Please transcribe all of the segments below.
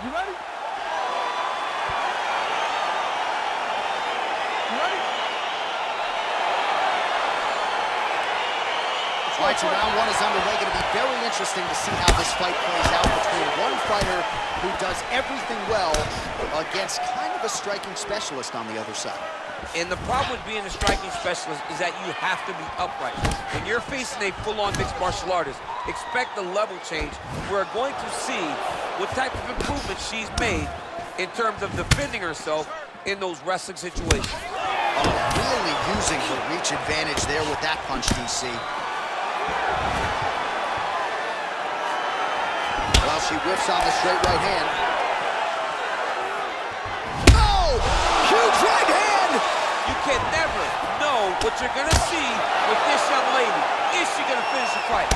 You ready? You ready? All right, so round one is underway. Going to be very interesting to see how this fight plays out between one fighter who does everything well against kind of a striking specialist on the other side. And the problem with being a striking specialist is that you have to be upright. When you're facing a full-on mixed martial artist, expect a level change. We're going to see what type of improvement she's made in terms of defending herself in those wrestling situations. Oh, really using her reach advantage there with that punch, DC. Well, she whips on the straight right hand. Oh! Huge right hand! You can never know what you're going to see with this young lady. Is she going to finish the fight?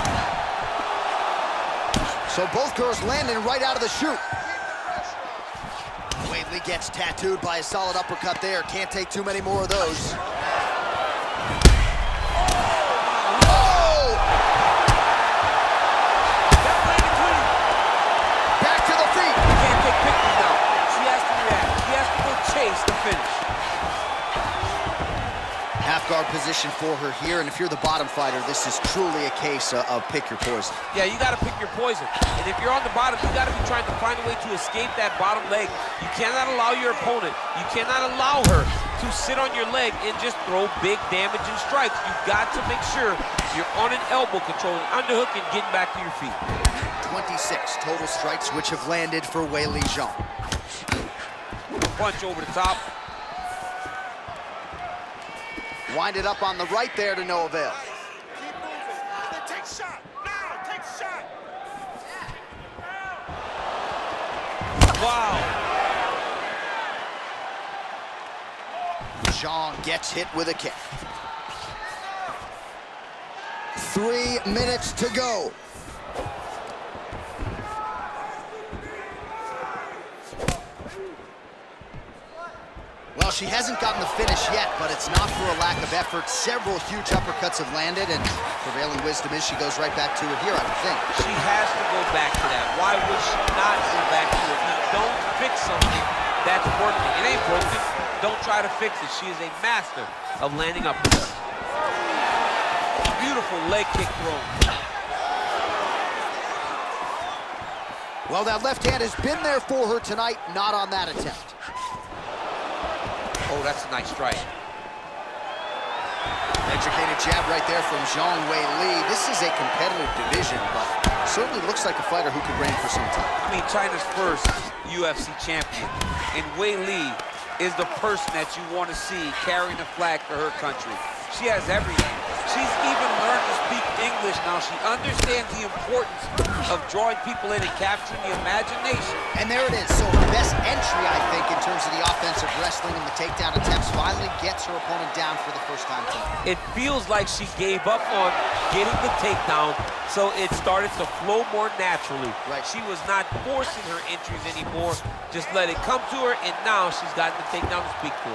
So both girls landing right out of the chute. Lee gets tattooed by a solid uppercut there. Can't take too many more of those. Oh! That landed clean. Back to the feet. You can't take pictures now. She has to react. She has to go chase the finish. Half guard position for her here, and if you're the bottom fighter, this is truly a case of pick your poison. Yeah, you got to pick your poison. And if you're on the bottom, you got to be trying to find a way to escape that bottom leg. You cannot allow your opponent, you cannot allow her to sit on your leg and just throw big damaging strikes. You've got to make sure you're on an elbow, controlling underhook and getting back to your feet. 26 total strikes which have landed for Weili Zhang. Punch over the top. Wind it up on the right there to no avail. Keep moving. Take shot. Now, take shot. Wow. Zhang gets hit with a kick. 3 minutes to go. Well, she hasn't gotten the finish yet, but it's not for a lack of effort. Several huge uppercuts have landed, and prevailing wisdom is she goes right back to it here, I would think. She has to go back to that. Why would she not go back to it? You don't fix something that's working. It ain't broken. Don't try to fix it. She is a master of landing uppercuts. Beautiful leg kick throw. Well, that left hand has been there for her tonight, not on that attempt. Oh, that's a nice strike. Educated jab right there from Zhang Weili. This is a competitive division, but certainly looks like a fighter who could reign for some time. I mean, China's first UFC champion. And Weili is the person that you want to see carrying the flag for her country. She has everything. She's even learned to speak English now. She understands the importance of drawing people in and capturing the imagination. And there it is. So her best entry, I think, in terms of the offensive wrestling and the takedown attempts, finally gets her opponent down for the first time tonight. It feels like she gave up on getting the takedown, so it started to flow more naturally. Right. She was not forcing her entries anymore. Just let it come to her, and now she's gotten the takedown to speak for.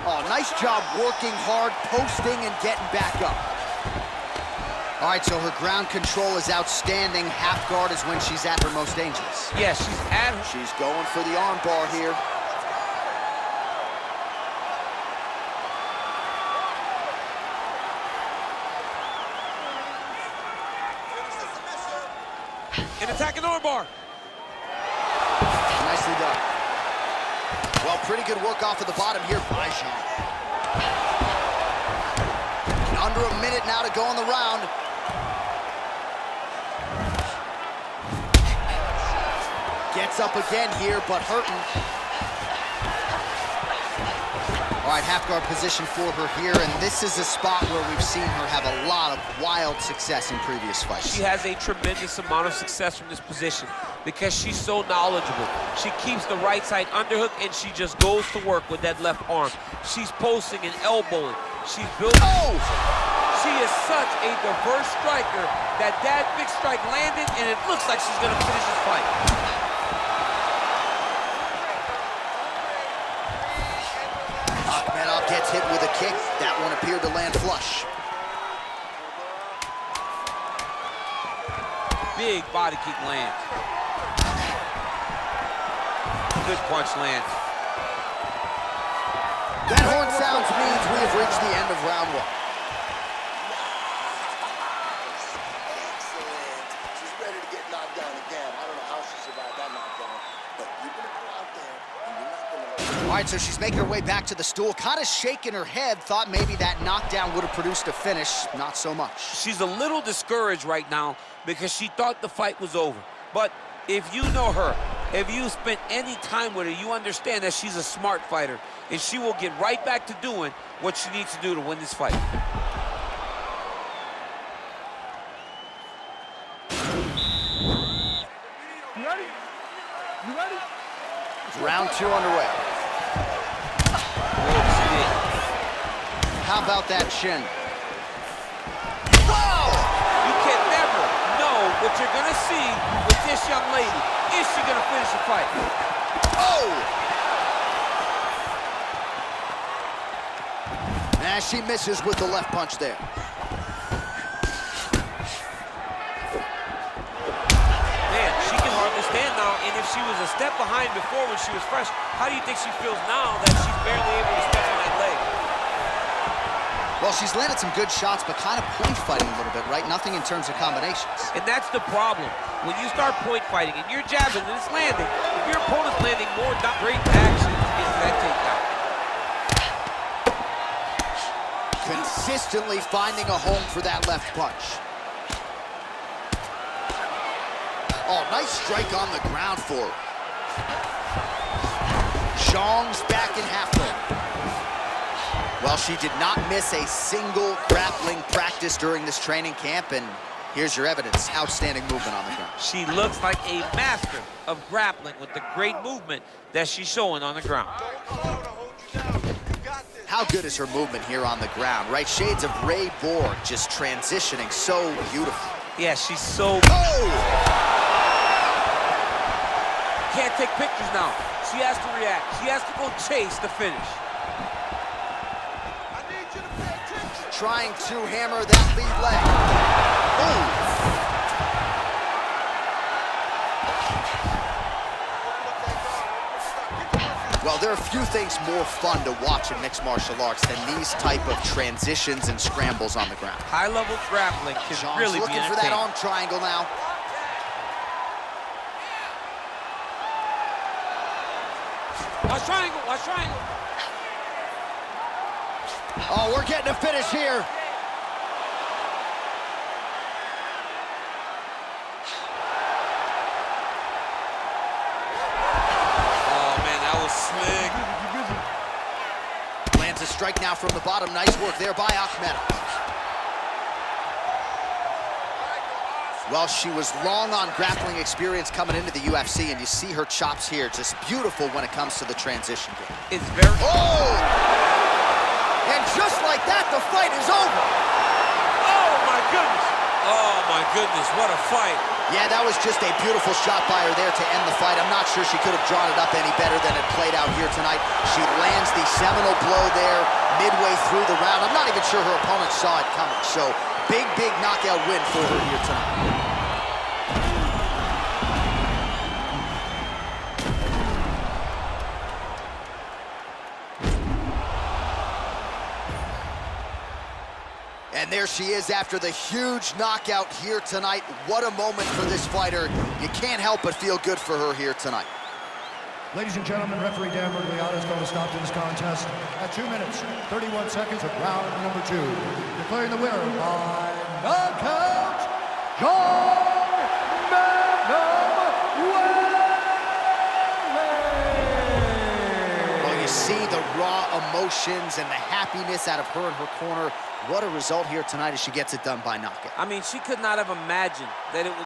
Oh, nice job working hard, posting, and getting back up. All right, so her ground control is outstanding. Half guard is when she's at her most dangerous. Yeah, she's at her. She's going for the arm bar here. An attacking arm bar. Nicely done. Well, pretty good work off of the bottom here by Zhang. Under a minute now to go in the round. Gets up again here, but hurting. All right, half guard position for her here, and this is a spot where we've seen her have a lot of wild success in previous fights. She has a tremendous amount of success from this position because she's so knowledgeable. She keeps the right side underhook, and she just goes to work with that left arm. She's posting and elbowing. She's building. Oh! She is such a diverse striker that big strike landed, and it looks like she's gonna finish this fight. Gets hit with a kick. That one appeared to land flush. big body kick lands. Good punch lands. That horn sounds means we have reached the end of round one. Excellent. She's ready to get knocked down again. I don't know how she survived that knockdown, but you're going to go out there and you're not going to... All right, so she's making her way back to the stool, kind of shaking her head, thought maybe that knockdown would have produced a finish. Not so much. She's a little discouraged right now because she thought the fight was over. But if you know her, if you spent any time with her, you understand that she's a smart fighter, and she will get right back to doing what she needs to do to win this fight. You ready? You ready? Round two underway. How about that chin? Whoa! You can never know what you're gonna see with this young lady. Is she gonna finish the fight? Oh! And she misses with the left punch there. Man, she can hardly stand now, and if she was a step behind before when she was fresh, how do you think she feels now that she's barely able to step on that leg? Well, she's landed some good shots, but kind of point fighting a little bit, right? Nothing in terms of combinations. And that's the problem. When you start point fighting and you're jabbing and it's landing, if your opponent's landing more great action into that takedown. Consistently finding a home for that left punch. Oh, nice strike on the ground for her. Zhang's back in half guard. Well, she did not miss a single grappling practice during this training camp, and here's your evidence. Outstanding movement on the ground. She looks like a master of grappling with the great movement that she's showing on the ground. How good is her movement here on the ground, right? Shades of Ray Borg, just transitioning so beautiful. Yeah, she's so... Oh! Can't take pictures now. She has to react. She has to go chase the finish. Trying to hammer that lead leg. Ooh. Well, there are few things more fun to watch in mixed martial arts than these type of transitions and scrambles on the ground. High-level grappling can Zhang's really be looking for that arm triangle now. Watch triangle, watch triangle. Oh, we're getting a finish here. Oh, man, that was slick. Lands a strike now from the bottom. Nice work there by Akhmedov. Well, she was long on grappling experience coming into the UFC, and you see her chops here. Just beautiful when it comes to the transition game. It's very... Oh! And just like that, the fight is over. Oh, my goodness. Oh, my goodness, what a fight. Yeah, that was just a beautiful shot by her there to end the fight. I'm not sure she could have drawn it up any better than it played out here tonight. She lands the seminal blow there midway through the round. I'm not even sure her opponent saw it coming. So, big, big knockout win for her here tonight. And there she is after the huge knockout here tonight. What a moment for this fighter. You can't help but feel good for her here tonight. Ladies and gentlemen, referee Dan Mergliata is going to stop to this contest at 2 minutes, 31 seconds of round number 2. Declaring the winner by knockout, John Well, you see the raw emotions and the happiness out of her in her corner. What a result here tonight as she gets it done by knockout. I mean, she could not have imagined that it would